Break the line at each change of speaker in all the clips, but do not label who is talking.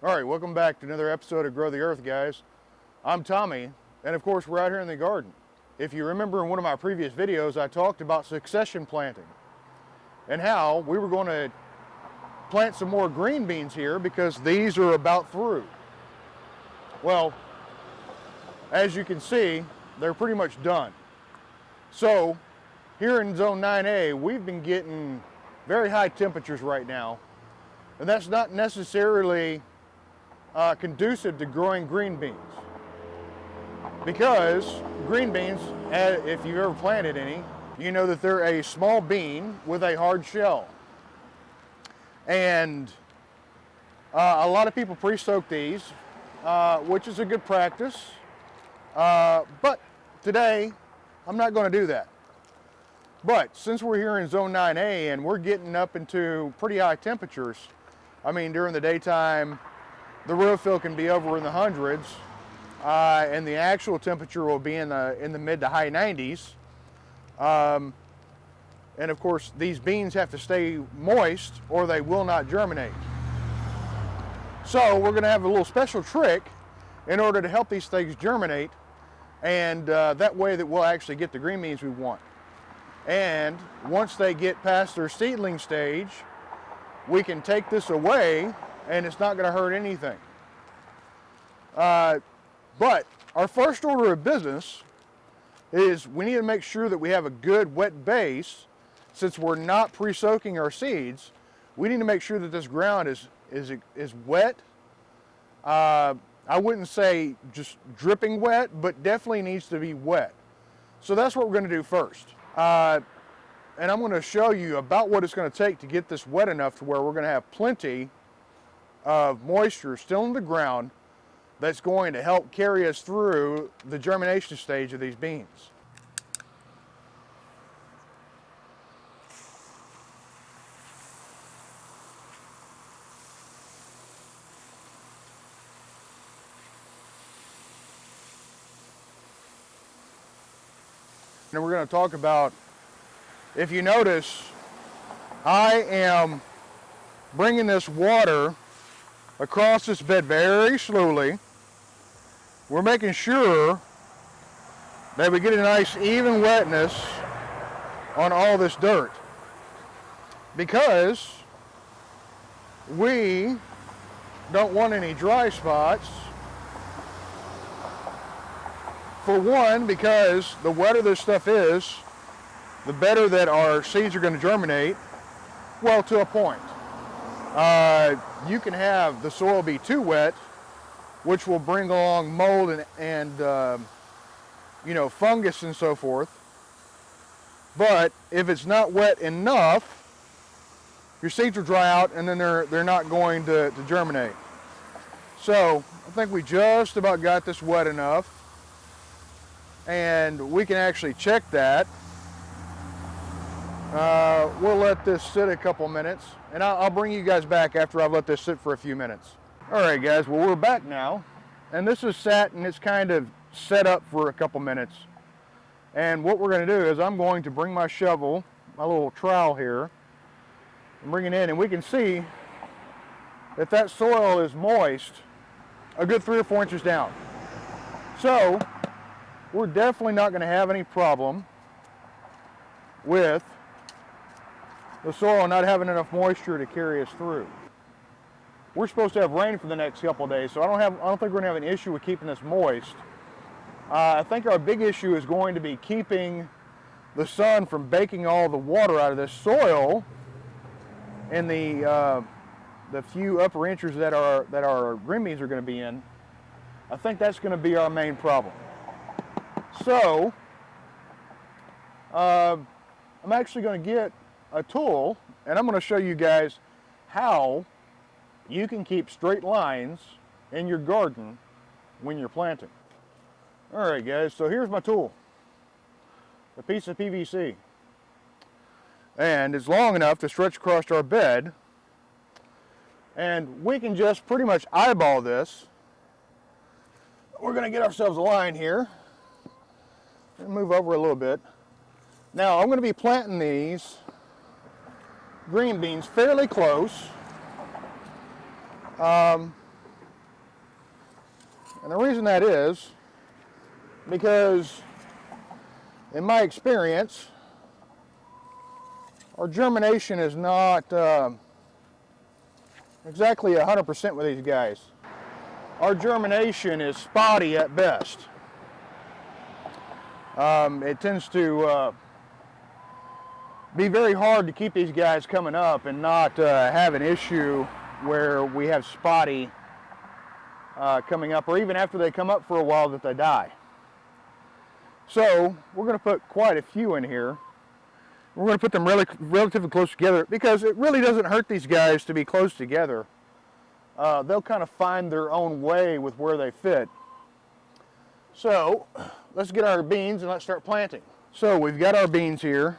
All right, welcome back to another episode of Grow the Earth, guys. I'm Tommy, and of course we're out here in the garden. If you remember in one of my previous videos, I talked about succession planting and how we were going to plant some more green beans here because these are about through. Well, as you can see, they're pretty much done. So here in zone 9A, we've been getting very high temperatures right now, and that's not necessarily conducive to growing green beans, because green beans, if you've ever planted any, you know that they're a small bean with a hard shell. And a lot of people pre-soak these, which is a good practice. But today, I'm not going to do that. But since we're here in zone 9A and we're getting up into pretty high temperatures, I mean during the daytime, the road fill can be over in the hundreds, and the actual temperature will be in the mid to high 90s. And of course, these beans have to stay moist or they will not germinate. So we're going to have a little special trick in order to help these things germinate, and that way that we'll actually get the green beans we want. And once they get past their seedling stage, we can take this away and it's not going to hurt anything. But our first order of business is we need to make sure that we have a good wet base. Since we're not pre-soaking our seeds, we need to make sure that this ground is wet. I wouldn't say just dripping wet, but definitely needs to be wet. So that's what we're going to do first. And I'm going to show you about what it's going to take to get this wet enough to where we're going to have plenty of moisture still in the ground that's going to help carry us through the germination stage of these beans. And we're going to talk about, if you notice, I am bringing this water across this bed very slowly. We're making sure that we get a nice even wetness on all this dirt, because we don't want any dry spots. For one, because the wetter this stuff is, the better that our seeds are going to germinate. Well, to a point. You can have the soil be too wet, which will bring along mold and fungus and so forth. But if it's not wet enough, your seeds will dry out and then they're not going to germinate. So I think we just about got this wet enough, and we can actually check that. We'll let this sit a couple minutes, and I'll bring you guys back after I've let this sit for a few minutes. All right, guys, well, we're back now, and this is sat and it's kind of set up for a couple minutes. And what we're going to do is I'm going to bring my shovel, my little trowel here, and bring it in, and we can see that that soil is moist a good 3 or 4 inches down. So we're definitely not going to have any problem with the soil not having enough moisture to carry us through. We're supposed to have rain for the next couple of days, so I don't think we're going to have an issue with keeping this moist. I think our big issue is going to be keeping the sun from baking all the water out of this soil in the few upper inches that our green beans are going to be in. I think that's going to be our main problem. So I'm actually going to get a tool, and I'm going to show you guys how you can keep straight lines in your garden when you're planting. All right, guys, so here's my tool, a piece of PVC, and it's long enough to stretch across our bed, and we can just pretty much eyeball this. We're going to get ourselves a line here and move over a little bit. Now I'm going to be planting these green beans fairly close. And the reason that is because, in my experience, our germination is not exactly 100% with these guys. Our germination is spotty at best. It tends to be very hard to keep these guys coming up and not have an issue where we have spotty coming up, or even after they come up for a while that they die. So we're going to put quite a few in here. We're going to put them relatively close together because it really doesn't hurt these guys to be close together. They'll kind of find their own way with where they fit. So let's get our beans and let's start planting. So we've got our beans here.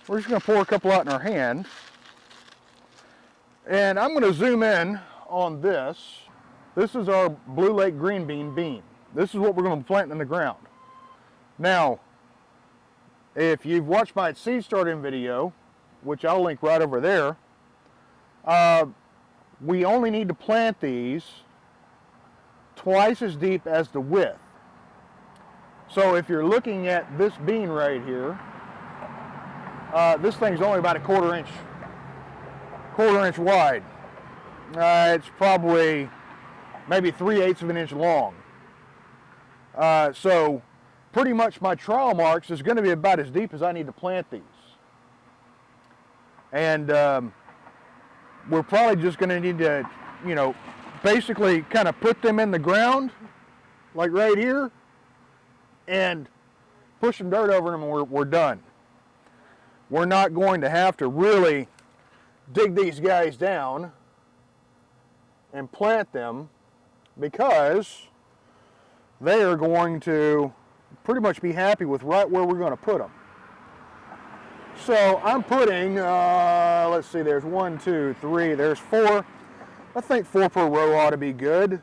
We're just going to pour a couple out in our hand. And I'm going to zoom in on this. This is our Blue Lake green bean. This is what we're going to plant in the ground. Now, if you've watched my seed starting video, which I'll link right over there, we only need to plant these twice as deep as the width. So if you're looking at this bean right here, this thing's only about a quarter inch wide. It's probably maybe 3/8 of an inch long. So pretty much my trial marks is going to be about as deep as I need to plant these. And we're probably just going to need to, basically kind of put them in the ground, like right here, and push some dirt over them, and we're done. We're not going to have to really dig these guys down and plant them because they are going to pretty much be happy with right where we're going to put them. So I'm putting, let's see, there's 1, 2, 3, there's 4. I think 4 per row ought to be good.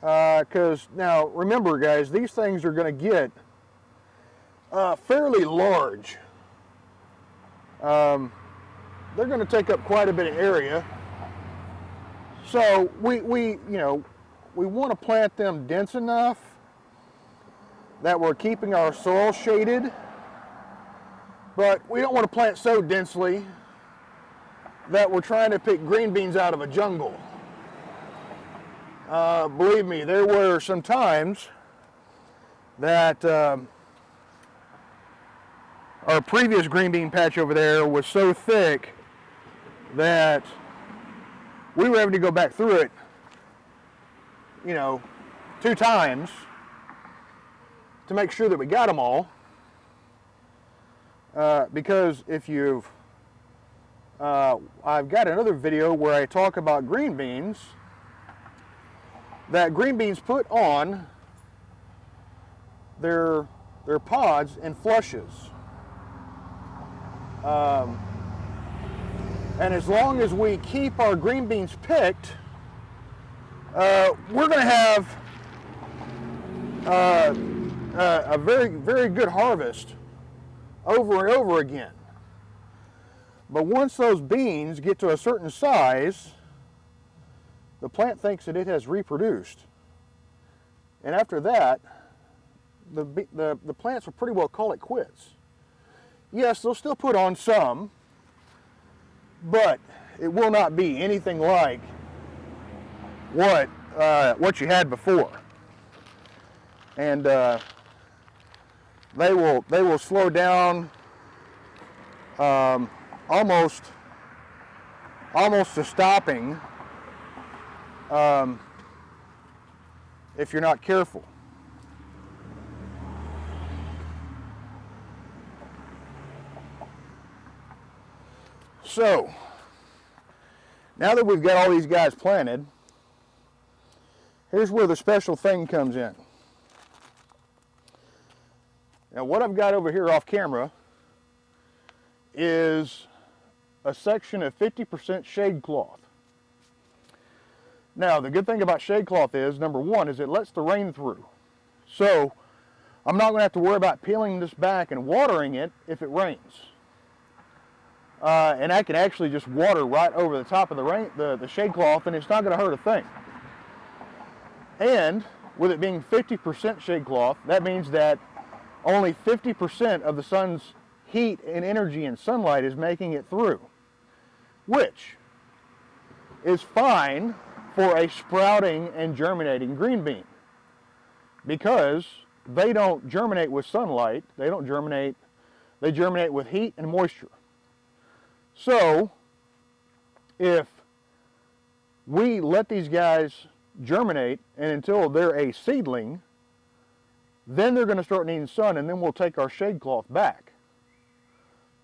Because now remember guys, these things are going to get fairly large. They're going to take up quite a bit of area. So we want to plant them dense enough that we're keeping our soil shaded, but we don't want to plant so densely that we're trying to pick green beans out of a jungle. Believe me, there were some times that our previous green bean patch over there was so thick that we were having to go back through it, 2 times to make sure that we got them all. Because if you've, I've got another video where I talk about green beans, that green beans put on their pods in flushes. And as long as we keep our green beans picked, we're going to have a very, very good harvest over and over again. But once those beans get to a certain size, the plant thinks that it has reproduced. And after that, the plants will pretty well call it quits. Yes, they'll still put on some, but it will not be anything like what you had before. And they will slow down almost to stopping if you're not careful. So, now that we've got all these guys planted, here's where the special thing comes in. Now what I've got over here off camera is a section of 50% shade cloth. Now the good thing about shade cloth is, number one, is it lets the rain through. So I'm not going to have to worry about peeling this back and watering it if it rains. And I can actually just water right over the top of the shade cloth, and it's not going to hurt a thing. And with it being 50% shade cloth, that means that only 50% of the sun's heat and energy and sunlight is making it through, which is fine for a sprouting and germinating green bean, because they don't germinate with sunlight, they germinate with heat and moisture. So if we let these guys germinate and until they're a seedling, then they're going to start needing sun, and then we'll take our shade cloth back.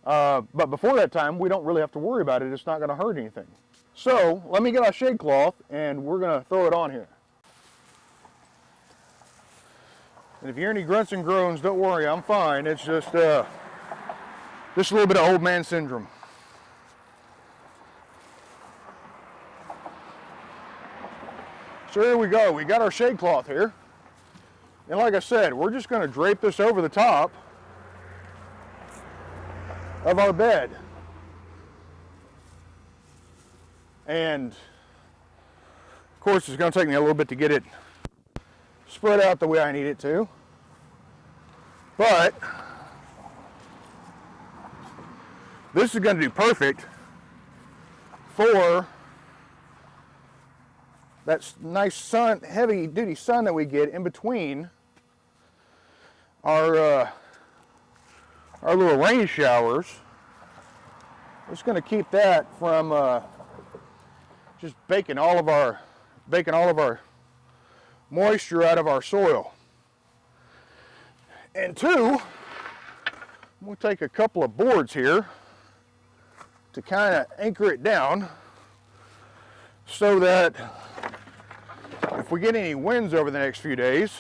But before that time, we don't really have to worry about it. It's not going to hurt anything. So let me get our shade cloth and we're going to throw it on here. And if you hear any grunts and groans, don't worry, I'm fine. It's just a little bit of old man syndrome. So here we go. We got our shade cloth here. And like I said, we're just going to drape this over the top of our bed. And of course, it's going to take me a little bit to get it spread out the way I need it to. But this is going to do perfect for that nice sun, heavy duty sun that we get in between our little rain showers. It's going to keep that from just baking all of our moisture out of our soil. And two, we'll take a couple of boards here to kind of anchor it down so that if we get any winds over the next few days,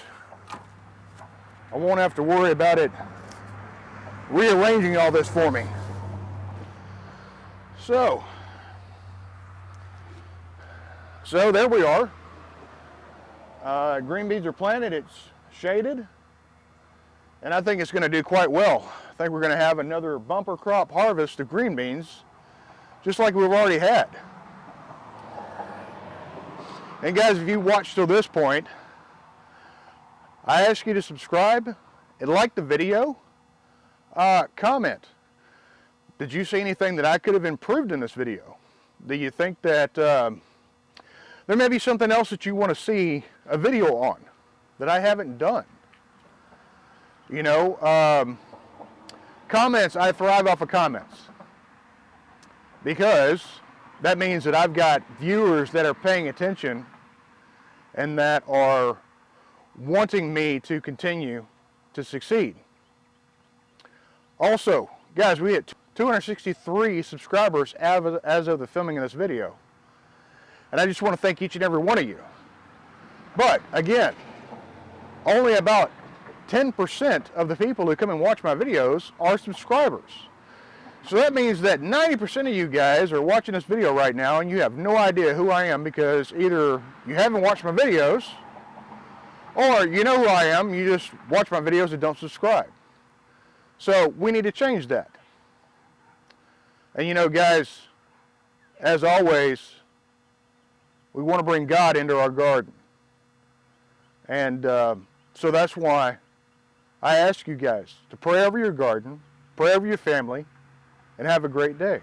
I won't have to worry about it rearranging all this for me. So there we are. Green beans are planted, it's shaded, and I think it's going to do quite well. I think we're going to have another bumper crop harvest of green beans, just like we've already had. And guys, if you watched till this point, I ask you to subscribe and like the video. Comment. Did you see anything that I could have improved in this video? Do you think that there may be something else that you want to see a video on that I haven't done? You know, comments, I thrive off of comments, because that means that I've got viewers that are paying attention and that are wanting me to continue to succeed. Also, guys, we hit 263 subscribers as of the filming of this video. And I just want to thank each and every one of you. But again, only about 10% of the people who come and watch my videos are subscribers. So that means that 90% of you guys are watching this video right now and you have no idea who I am, because either you haven't watched my videos, or you know who I am, you just watch my videos and don't subscribe. So we need to change that. And you know, guys, as always, we want to bring God into our garden. And so that's why I ask you guys to pray over your garden, pray over your family, and have a great day.